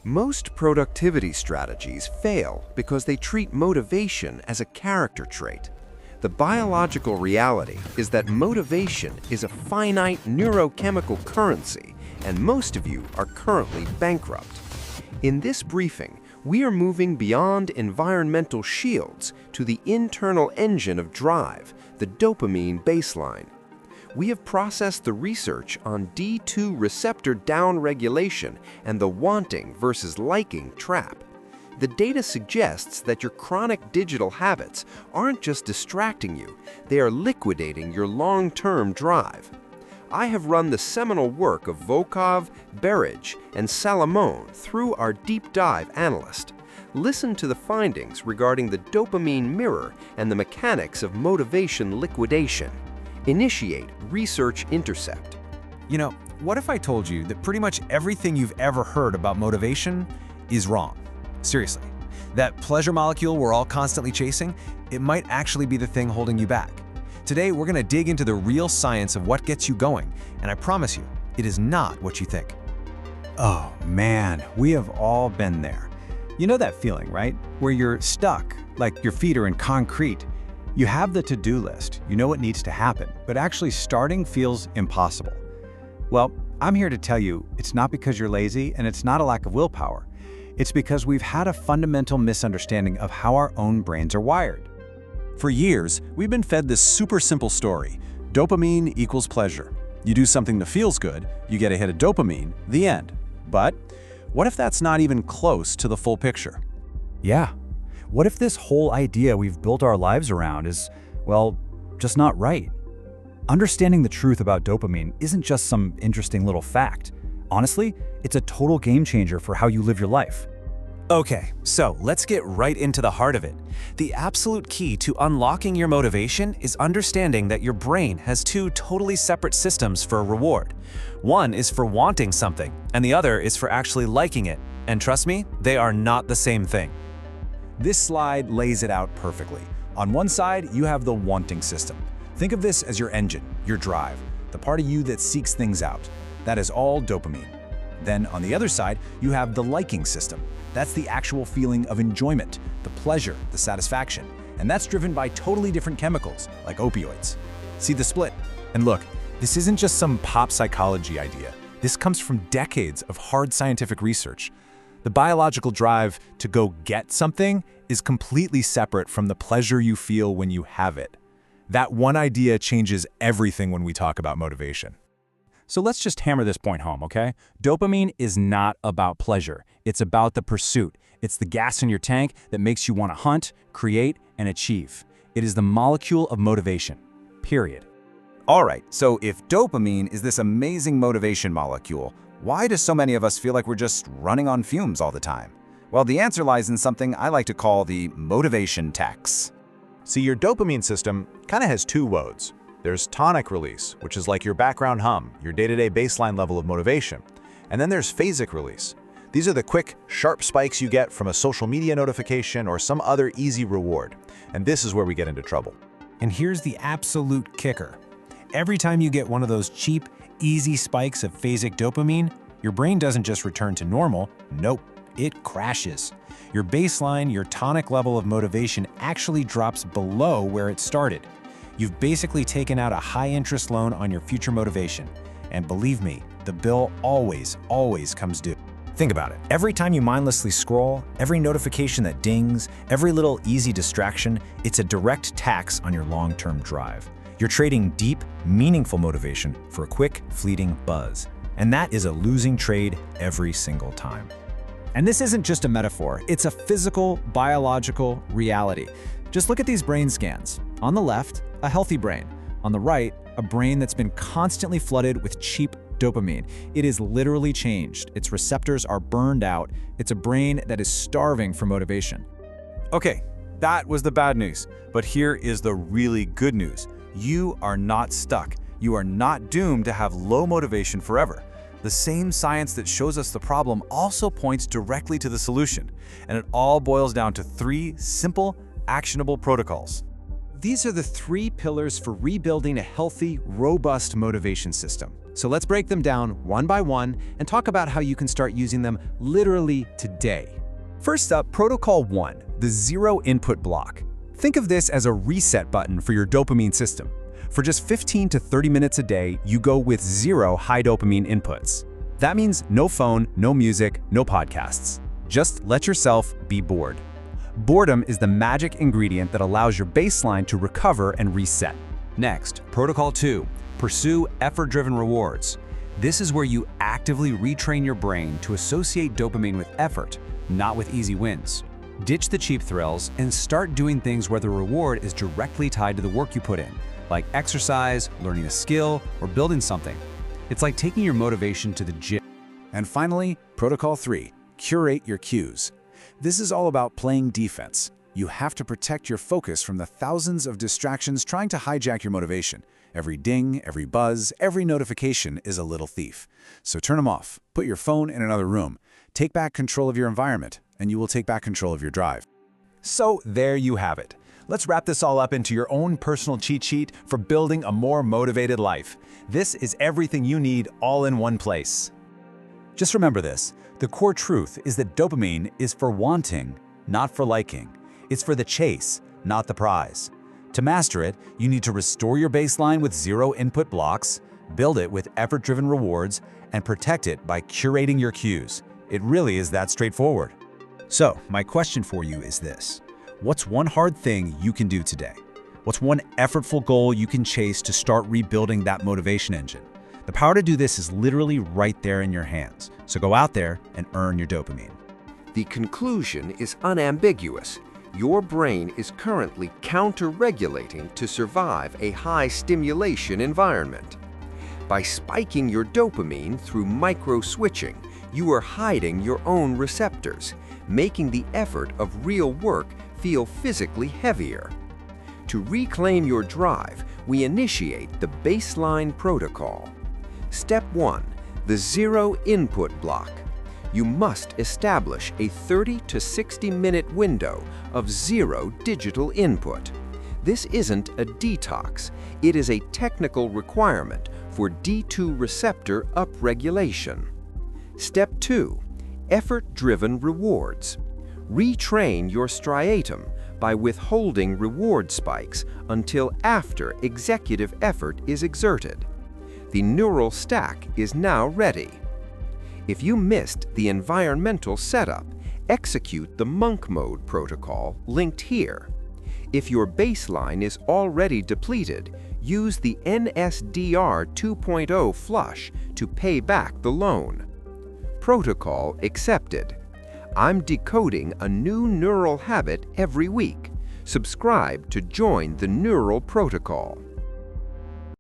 Most productivity strategies fail because they treat motivation as a character trait. The biological reality is that motivation is a finite neurochemical currency, and most of you are currently bankrupt. In this briefing, we are moving beyond environmental shields to the internal engine of drive, the dopamine baseline. We have processed the research on D2 receptor downregulation and the wanting versus liking trap. The data suggests that your chronic digital habits aren't just distracting you, they are liquidating your long-term drive. I have run the seminal work of Volkov, Berridge, and Salomon through our deep dive analyst. Listen to the findings regarding the dopamine mirror and the mechanics of motivation liquidation. Initiate research intercept. You know, what if I told you that pretty much everything you've ever heard about motivation is wrong? Seriously, that pleasure molecule we're all constantly chasing, it might actually be the thing holding you back. Today, we're going to dig into the real science of what gets you going, and I promise you, it is not what you think. Oh man, we have all been there. You know that feeling, right? Where you're stuck, like your feet are in concrete. You have the to-do list, you know what needs to happen, but actually starting feels impossible. Well, I'm here to tell you it's not because you're lazy and it's not a lack of willpower. It's because we've had a fundamental misunderstanding of how our own brains are wired. For years, we've been fed this super simple story. Dopamine equals pleasure. You do something that feels good, you get a hit of dopamine, the end. But what if that's not even close to the full picture? Yeah. What if this whole idea we've built our lives around is, well, just not right? Understanding the truth about dopamine isn't just some interesting little fact. Honestly, it's a total game changer for how you live your life. Okay, so let's get right into the heart of it. The absolute key to unlocking your motivation is understanding that your brain has two totally separate systems for a reward. One is for wanting something, and the other is for actually liking it. And trust me, they are not the same thing. This slide lays it out perfectly. On one side, you have the wanting system. Think of this as your engine, your drive, the part of you that seeks things out. That is all dopamine. Then on the other side, you have the liking system. That's the actual feeling of enjoyment, the pleasure, the satisfaction. And that's driven by totally different chemicals, like opioids. See the split? And look, this isn't just some pop psychology idea. This comes from decades of hard scientific research. The biological drive to go get something is completely separate from the pleasure you feel when you have it. That one idea changes everything when we talk about motivation. So let's just hammer this point home, okay? Dopamine is not about pleasure. It's about the pursuit. It's the gas in your tank that makes you want to hunt, create, and achieve. It is the molecule of motivation, period. All right, so if dopamine is this amazing motivation molecule, why do so many of us feel like we're just running on fumes all the time? Well, the answer lies in something I like to call the motivation tax. See, your dopamine system kind of has two modes. There's tonic release, which is like your background hum, your day-to-day baseline level of motivation. And then there's phasic release. These are the quick, sharp spikes you get from a social media notification or some other easy reward. And this is where we get into trouble. And here's the absolute kicker. Every time you get one of those cheap, easy spikes of phasic dopamine, your brain doesn't just return to normal. Nope, it crashes. Your baseline, your tonic level of motivation actually drops below where it started. You've basically taken out a high-interest loan on your future motivation. And believe me, the bill always comes due. Think about it. Every time you mindlessly scroll, every notification that dings, every little easy distraction, it's a direct tax on your long-term drive. You're trading deep, meaningful motivation for a quick, fleeting buzz. And that is a losing trade every single time. And this isn't just a metaphor, it's a physical, biological reality. Just look at these brain scans. On the left, a healthy brain. On the right, a brain that's been constantly flooded with cheap dopamine. It is literally changed. Its receptors are burned out. It's a brain that is starving for motivation. Okay, that was the bad news. But here is the really good news. You are not stuck. You are not doomed to have low motivation forever. The same science that shows us the problem also points directly to the solution. And it all boils down to 3 simple, actionable protocols. these are the 3 pillars for rebuilding a healthy, robust motivation system. So let's break them down one by one and talk about how you can start using them literally today. First up, Protocol 1, the zero input block. Think of this as a reset button for your dopamine system. For just 15 to 30 minutes a day, you go with 0 high dopamine inputs. That means no phone, no music, no podcasts. Just let yourself be bored. Boredom is the magic ingredient that allows your baseline to recover and reset. Next, Protocol 2, pursue effort-driven rewards. This is where you actively retrain your brain to associate dopamine with effort, not with easy wins. Ditch the cheap thrills and start doing things where the reward is directly tied to the work you put in, like exercise, learning a skill, or building something. It's like taking your motivation to the gym. And finally, Protocol 3, curate your cues. This is all about playing defense. You have to protect your focus from the thousands of distractions trying to hijack your motivation. Every ding, every buzz, every notification is a little thief. So turn them off, put your phone in another room, take back control of your environment, and you will take back control of your drive. So there you have it. Let's wrap this all up into your own personal cheat sheet for building a more motivated life. This is everything you need all in one place. Just remember this, the core truth is that dopamine is for wanting, not for liking. It's for the chase, not the prize. To master it, you need to restore your baseline with 0 input blocks, build it with effort-driven rewards, and protect it by curating your cues. It really is that straightforward. So, my question for you is this. What's one hard thing you can do today? What's one effortful goal you can chase to start rebuilding that motivation engine? The power to do this is literally right there in your hands. So go out there and earn your dopamine. The conclusion is unambiguous. Your brain is currently counter-regulating to survive a high-stimulation environment. By spiking your dopamine through micro-switching, you are hiding your own receptors, making the effort of real work feel physically heavier. To reclaim your drive, we initiate the baseline protocol. Step 1. The 0 input block. You must establish a 30 to 60-minute window of 0 digital input. This isn't a detox. It is a technical requirement for D2 receptor upregulation. Step 2. Effort-driven rewards. Retrain your striatum by withholding reward spikes until after executive effort is exerted. The neural stack is now ready. If you missed the environmental setup, execute the monk mode protocol linked here. If your baseline is already depleted, use the NSDR 2.0 flush to pay back the loan. Protocol accepted. I'm decoding a new neural habit every week. Subscribe to join the neural protocol.